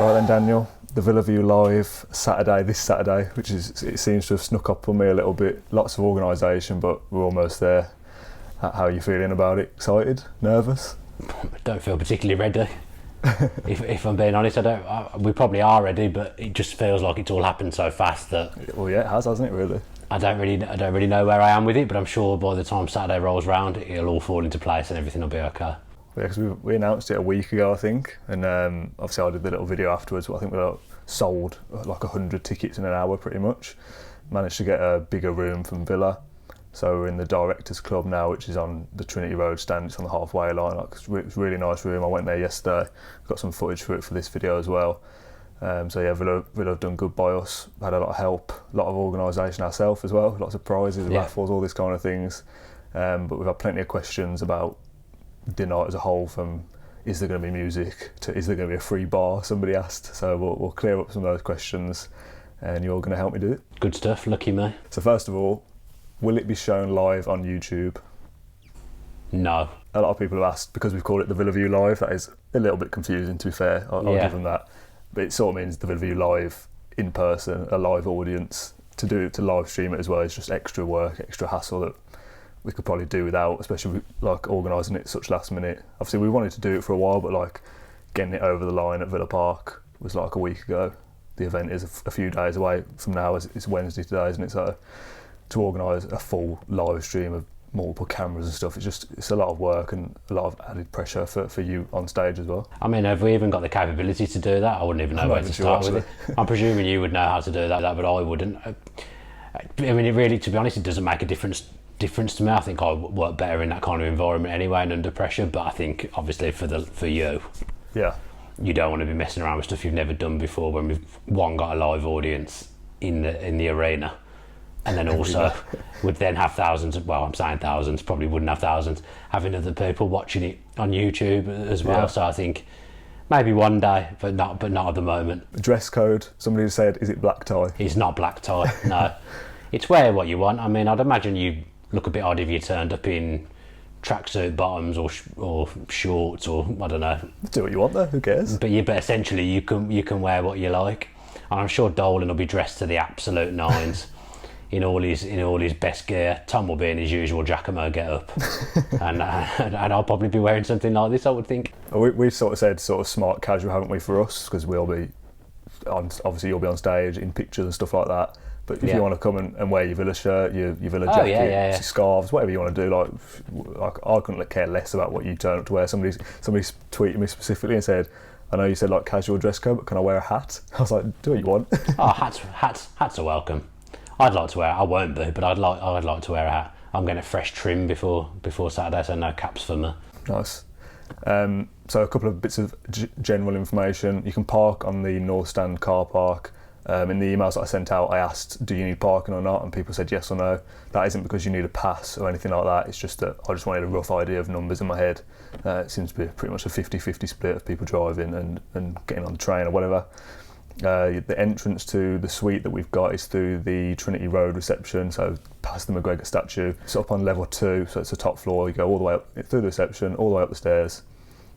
Right then, Daniel, the Villa View Live this Saturday, which it seems to have snuck up on me a little bit. Lots of organisation, but we're almost there. How are you feeling about it? Excited? Nervous? I don't feel particularly ready. if I'm being honest, we probably are ready, but it just feels like it's all happened so fast that. Well, yeah, it has, hasn't it? Really. I don't really know where I am with it, but I'm sure by the time Saturday rolls round, it'll all fall into place and everything will be okay. Yeah, because we announced it a week ago, I think, and obviously I did the little video afterwards. But I think we sold like 100 tickets in an hour, pretty much. Managed to get a bigger room from Villa, so we're in the Directors Club now, which is on the Trinity Road stand. It's on the halfway line. It's a really nice room. I went there yesterday. Got some footage for this video as well. So yeah, Villa have done good by us. Had a lot of help, a lot of organisation ourselves as well. Lots of prizes, raffles, all these kind of things. But we've had plenty of questions about the night as a whole, from is there going to be music to is there going to be a free bar, somebody asked. So we'll clear up some of those questions and you're going to help me do it. Good stuff, lucky me. So first of all, will it be shown live on YouTube? No. A lot of people have asked, because we've called it the Villa View Live. That is a little bit confusing, to be fair. I'll give them that. But it sort of means the Villa View Live in person, a live audience. To live stream it as well is just extra work, extra hassle that we could probably do without, especially like organising it such last minute. Obviously we wanted to do it for a while, but like getting it over the line at Villa Park was like a week ago. The event is a few days away from now. It's Wednesday today, isn't it? So to organise a full live stream of multiple cameras and stuff, it's a lot of work and a lot of added pressure for you on stage as well. I mean, have we even got the capability to do that? I wouldn't even know where to start with it. I'm presuming you would know how to do that, but I wouldn't. I mean, it really, to be honest, it doesn't make a difference to me. I think I work better in that kind of environment anyway and under pressure, but I think obviously for you, you don't want to be messing around with stuff you've never done before when we've got a live audience in the arena, and then also would then have thousands, well, I'm saying thousands, probably wouldn't have thousands, having other people watching it on YouTube as well. So I think maybe one day, but not at the moment. Dress code, somebody said, is it black tie? It's not black tie, no. It's wear what you want. I mean, I'd imagine you look a bit odd if you turned up in tracksuit bottoms or shorts, or I don't know. Do what you want though, who cares? But essentially you can wear what you like. And I'm sure Dolan will be dressed to the absolute nines. in all his best gear. Tom will be in his usual Giacomo get-up. and I'll probably be wearing something like this, I would think. We've sort of said sort of smart casual, haven't we, for us? Because we'll be obviously you'll be on stage in pictures and stuff like that. But if you want to come and wear your Villa shirt, your Villa jacket, your scarves, whatever you want to do, like I couldn't care less about what you turn up to wear. Somebody tweeted me specifically and said, I know you said like casual dress code, but can I wear a hat? I was like, do what you want. Oh, hats are welcome. I'd like to wear. I won't be, but I'd like to wear a hat. I'm getting a fresh trim before Saturday, so no caps for me. Nice. So a couple of bits of general information. You can park on the North Stand car park. In the emails that I sent out, I asked, do you need parking or not? And people said yes or no. That isn't because you need a pass or anything like that. It's just that I just wanted a rough idea of numbers in my head. It seems to be pretty much a 50-50 split of people driving and getting on the train or whatever. The entrance to the suite that we've got is through the Trinity Road reception, so past the McGregor statue. It's up on level 2, so it's the top floor. You go all the way up through the reception, all the way up the stairs.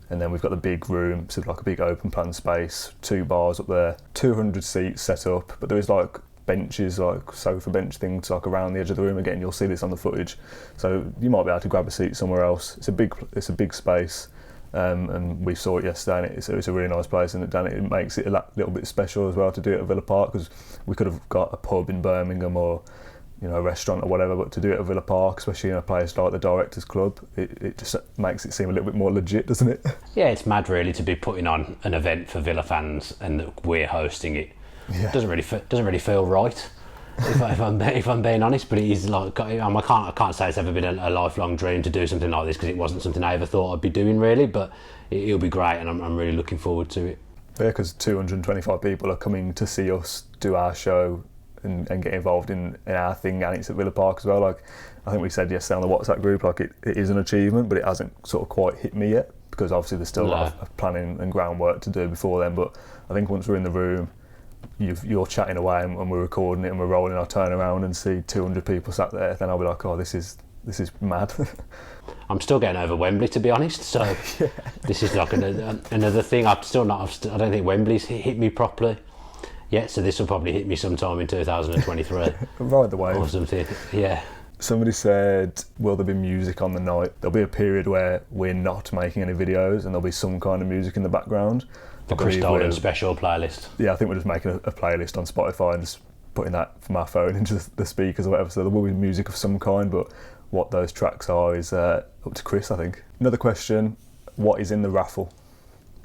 And then we've got the big room, sort of like a big open plan space, 2 bars up there, 200 seats set up, but there is like benches, like sofa bench things like around the edge of the room. Again, you'll see this on the footage. So you might be able to grab a seat somewhere else. It's a big space, and we saw it yesterday, and it's a really nice place, and it makes it a little bit special as well to do it at Villa Park, because we could have got a pub in Birmingham or a restaurant or whatever, but to do it at Villa Park, especially in a place like the Directors Club, it just makes it seem a little bit more legit, doesn't it? Yeah, it's mad really to be putting on an event for Villa fans and that we're hosting it. Yeah. It doesn't really feel right, if I'm being honest. But it is like, I can't say it's ever been a lifelong dream to do something like this, because it wasn't something I ever thought I'd be doing really. But it'll be great, and I'm really looking forward to it. Yeah, because 225 people are coming to see us do our show and get involved in our thing, and it's at Villa Park as well. Like I think we said yesterday on the WhatsApp group, like it is an achievement, but it hasn't sort of quite hit me yet, because obviously there's still a lot of planning and groundwork to do before then. But I think once we're in the room, you're chatting away and we're recording it and we're rolling, I'll turn around and see 200 people sat there, then I'll be like, oh, this is This is mad. I'm still getting over Wembley, to be honest. So this is like another thing. I don't think Wembley's hit me properly yet. So this will probably hit me sometime in 2023. Ride the wave. Or something. Yeah. Somebody said, will there be music on the night? There'll be a period where we're not making any videos and there'll be some kind of music in the background. The Chris Dolan special playlist. Yeah, I think we're just making a playlist on Spotify and just putting that from our phone into the speakers or whatever. So there will be music of some kind, but what those tracks are is up to Chris, I think. Another question, what is in the raffle?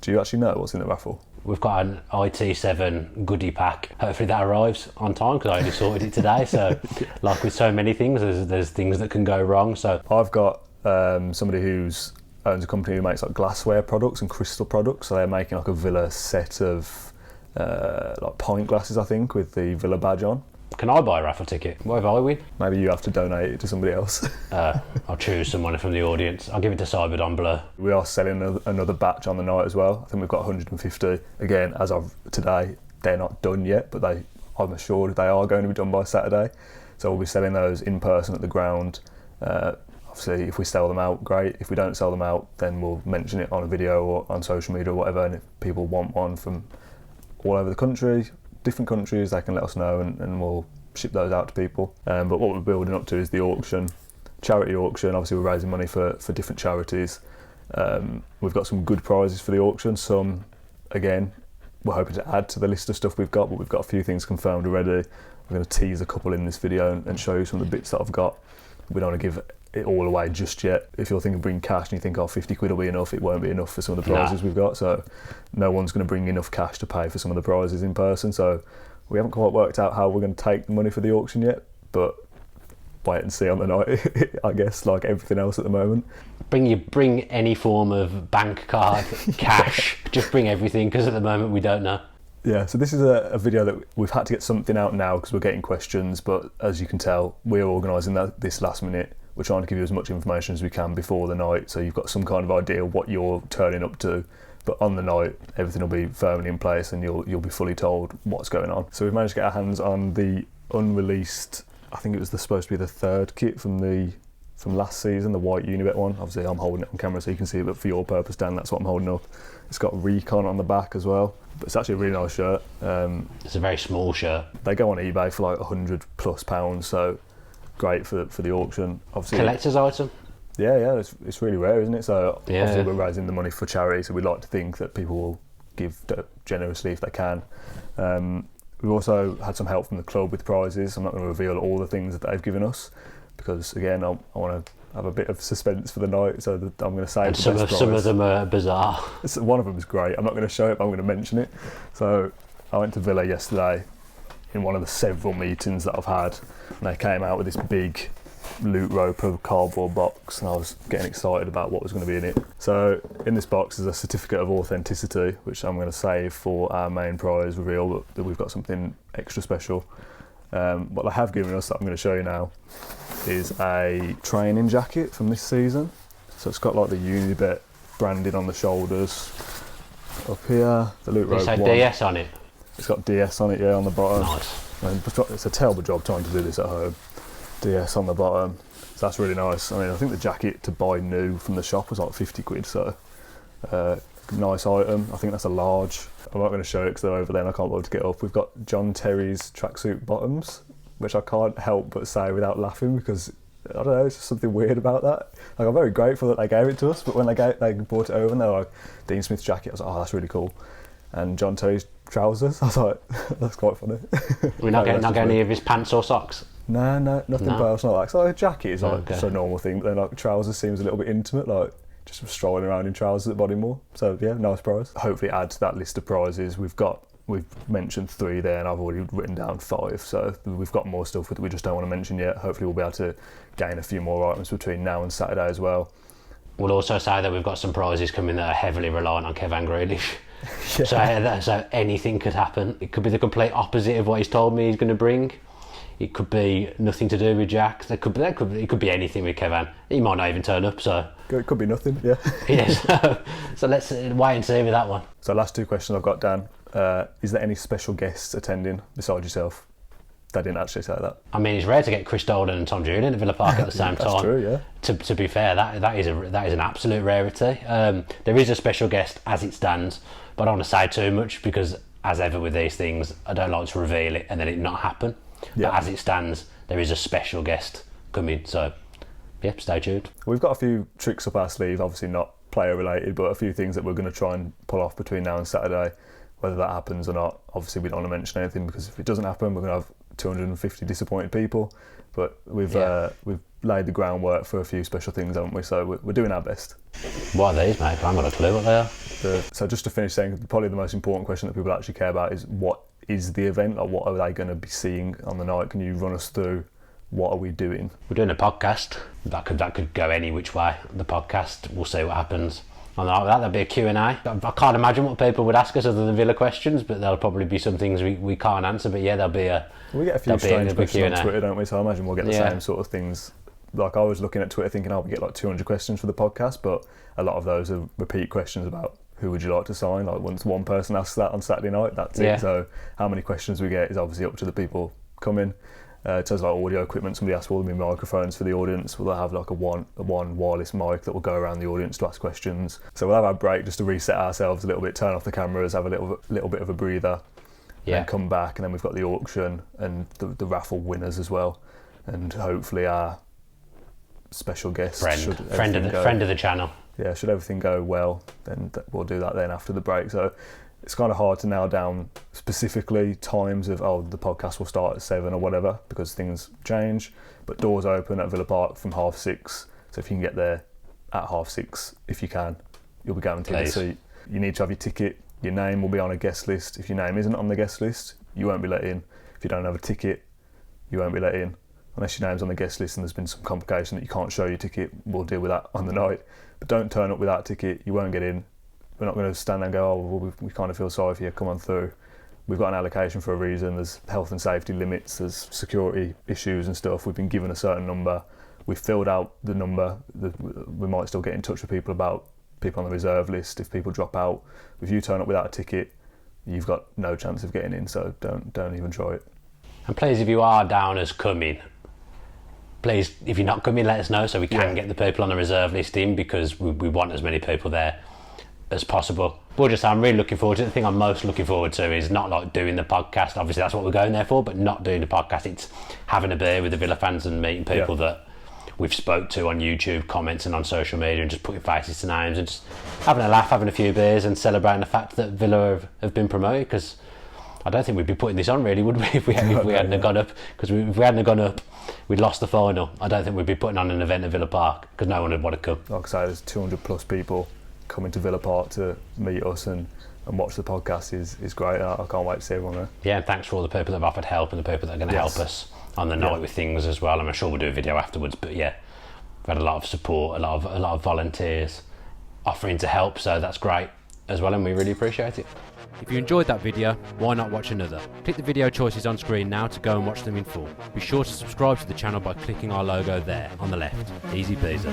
Do you actually know what's in the raffle? We've got an IT7 goodie pack. Hopefully that arrives on time because I only sorted it today. So, like with so many things, there's things that can go wrong. So I've got somebody who's owns a company who makes like glassware products and crystal products. So they're making like a Villa set of like pint glasses, I think, with the Villa badge on. Can I buy a raffle ticket? What if I win? Maybe you have to donate it to somebody else. I'll choose someone from the audience. I'll give it to Cyberdon Blur. We are selling another batch on the night as well. I think we've got 150. Again, as of today, they're not done yet, but I'm assured they are going to be done by Saturday. So we'll be selling those in person at the ground. Obviously, if we sell them out, great. If we don't sell them out, then we'll mention it on a video or on social media or whatever. And if people want one from all over the country, different countries, they can let us know and we'll ship those out to people. But what we're building up to is the auction, charity auction. Obviously we're raising money for different charities. We've got some good prizes for the auction. Some, again, we're hoping to add to the list of stuff we've got, but we've got a few things confirmed already. We're going to tease a couple in this video and show you some of the bits that I've got. We don't want to give it all away just yet. If you're thinking bring cash and you think, 50 quid will be enough, it won't be enough for some of the prizes we've got. So no one's going to bring enough cash to pay for some of the prizes in person. So we haven't quite worked out how we're going to take the money for the auction yet, but wait and see on the night, I guess, like everything else at the moment. Bring any form of bank card, cash, just bring everything, because at the moment we don't know. Yeah, so this is a video that we've had to get something out now because we're getting questions, but as you can tell, we're organising this last minute. We're trying to give you as much information as we can before the night, so you've got some kind of idea of what you're turning up to. But on the night, everything will be firmly in place and you'll be fully told what's going on. So we've managed to get our hands on the unreleased, I think it was supposed to be the third kit from last season, the white Unibet one. Obviously I'm holding it on camera so you can see it, but for your purpose, Dan, that's what I'm holding up. It's got Recon on the back as well, but it's actually a really nice shirt. It's a very small shirt. They go on eBay for like £100+, so great for the auction. Obviously, collector's item. Yeah, it's really rare, isn't it? So yeah. Obviously we're raising the money for charity, so we'd like to think that people will give generously if they can. We've also had some help from the club with prizes. I'm not going to reveal all the things that they've given us because, again, I want to have a bit of suspense for the night, so that I'm going to save the best prize. Some of them are bizarre. One of them is great. I'm not going to show it, but I'm going to mention it. So I went to Villa yesterday in one of the several meetings that I've had, and they came out with this big loot roper cardboard box, and I was getting excited about what was going to be in it. So in this box is a certificate of authenticity, which I'm going to save for our main prize reveal, that we've got something extra special. What they have given us that I'm going to show you now is a training jacket from this season. So it's got like the Unibet branded on the shoulders. Up here, the loot rope one. DS on it? It's got DS on it, yeah, on the bottom. Nice. And it's a terrible job trying to do this at home. DS on the bottom, so that's really nice. I mean, I think the jacket to buy new from the shop was like 50 quid, so nice item. I think that's a large. I'm not going to show it because they're over there and I can't bother to get up. We've got John Terry's tracksuit bottoms, which I can't help but say without laughing because, I don't know, it's just something weird about that. Like, I'm very grateful that they gave it to us, but when they brought it over and they were like, Dean Smith's jacket, I was like, oh, that's really cool. And John Terry's trousers, I was like, that's quite funny. We're not getting any of his pants or socks? No, nothing personal like. So a jacket is like just a normal thing, but then like trousers seems a little bit intimate, like just strolling around in trousers at Bodymore. So yeah, nice prize. Hopefully add to that list of prizes. We've mentioned 3 there, and I've already written down 5. So we've got more stuff that we just don't want to mention yet. Hopefully we'll be able to gain a few more items between now and Saturday as well. We'll also say that we've got some prizes coming that are heavily reliant on Kevin Grealish. Yeah. So anything could happen. It could be the complete opposite of what he's told me he's going to bring. It could be nothing to do with Jack. It could be anything with Kevin. He might not even turn up. So it could be nothing. Yeah. Yes. So let's wait and see with that one. So last 2 questions I've got, Dan. Is there any special guests attending besides yourself? they didn't actually say that. I mean, it's rare to get Chris Dolan and Tom Julian at Villa Park at the same time. That's true, yeah. To be fair, that is an absolute rarity. There is a special guest as it stands, but I don't want to say too much because, as ever with these things, I don't like to reveal it and then it not happen. Yeah. But as it stands, there is a special guest coming, so yeah, stay tuned. We've got a few tricks up our sleeve, obviously not player related, but a few things that we're going to try and pull off between now and Saturday. Whether that happens or not, obviously we don't want to mention anything, because if it doesn't happen, we're going to have 250 disappointed people. But we've laid the groundwork for a few special things, haven't we? So we're doing our best. What are these, mate? I haven't got a clue what they are. So just to finish saying, probably the most important question that people actually care about is, what is the event? Like, what are they going to be seeing on the night? Can you run us through what are we doing? We're doing a podcast. That could go any which way. The podcast, we'll see what happens. On that, there'll be a Q&A. I can't imagine what people would ask us other than Villa questions, but there'll probably be some things we can't answer. But yeah, there'll be a... We get a few strange questions on Twitter, don't we? So I imagine we'll get the same sort of things. Like, I was looking at Twitter thinking, we get like 200 questions for the podcast, but a lot of those are repeat questions about who would you like to sign. Like, once one person asks that on Saturday night, that's it. So how many questions we get is obviously up to the people coming. In terms of like audio equipment, somebody asked will there be microphones for the audience. We'll have like a one wireless mic that will go around the audience to ask questions. So we'll have our break just to reset ourselves a little bit, turn off the cameras, have a little bit of a breather, and come back. And then we've got the auction and the raffle winners as well, and hopefully our special guest, friend of the channel. Yeah, should everything go well, then we'll do that then after the break. So it's kind of hard to nail down specifically times of, the podcast will start at 7 or whatever, because things change. But doors open at Villa Park from 6:30. So if you can get there at 6:30, if you can, you'll be guaranteed a seat. You need to have your ticket. Your name will be on a guest list. If your name isn't on the guest list, you won't be let in. If you don't have a ticket, you won't be let in. Unless your name's on the guest list and there's been some complication that you can't show your ticket, we'll deal with that on the night. But don't turn up without a ticket, you won't get in. We're not going to stand there and go, we kind of feel sorry for you, come on through. We've got an allocation for a reason. There's health and safety limits, there's security issues and stuff. We've been given a certain number. We've filled out the number. We might still get in touch with people about people on the reserve list if people drop out. If you turn up without a ticket, you've got no chance of getting in, so don't even try it. And please, if you are down as coming, please, if you're not coming, let us know so we can get the people on the reserve list in, because we want as many people there as possible. But I'm really looking forward to it. The thing I'm most looking forward to is not like doing the podcast, obviously that's what we're going there for, but not doing the podcast. It's having a beer with the Villa fans and meeting people that we've spoke to on YouTube, comments and on social media, and just putting faces to names and just having a laugh, having a few beers and celebrating the fact that Villa have been promoted, because I don't think we'd be putting this on really, would we, if we hadn't have gone up, because if we hadn't have gone up, we'd lost the final. I don't think we'd be putting on an event at Villa Park, because no one would want to come. Like I say, there's 200 plus people coming to Villa Park to meet us and watch the podcast is great. I can't wait to see everyone there. Yeah, and thanks for all the people that have offered help and the people that are going to help us on the night with things as well. I'm sure we'll do a video afterwards, but we've had a lot of support, a lot of volunteers offering to help, so that's great as well, and we really appreciate it. If you enjoyed that video, why not watch another? Click the video choices on screen now to go and watch them in full. Be sure to subscribe to the channel by clicking our logo there on the left. Easy peasy.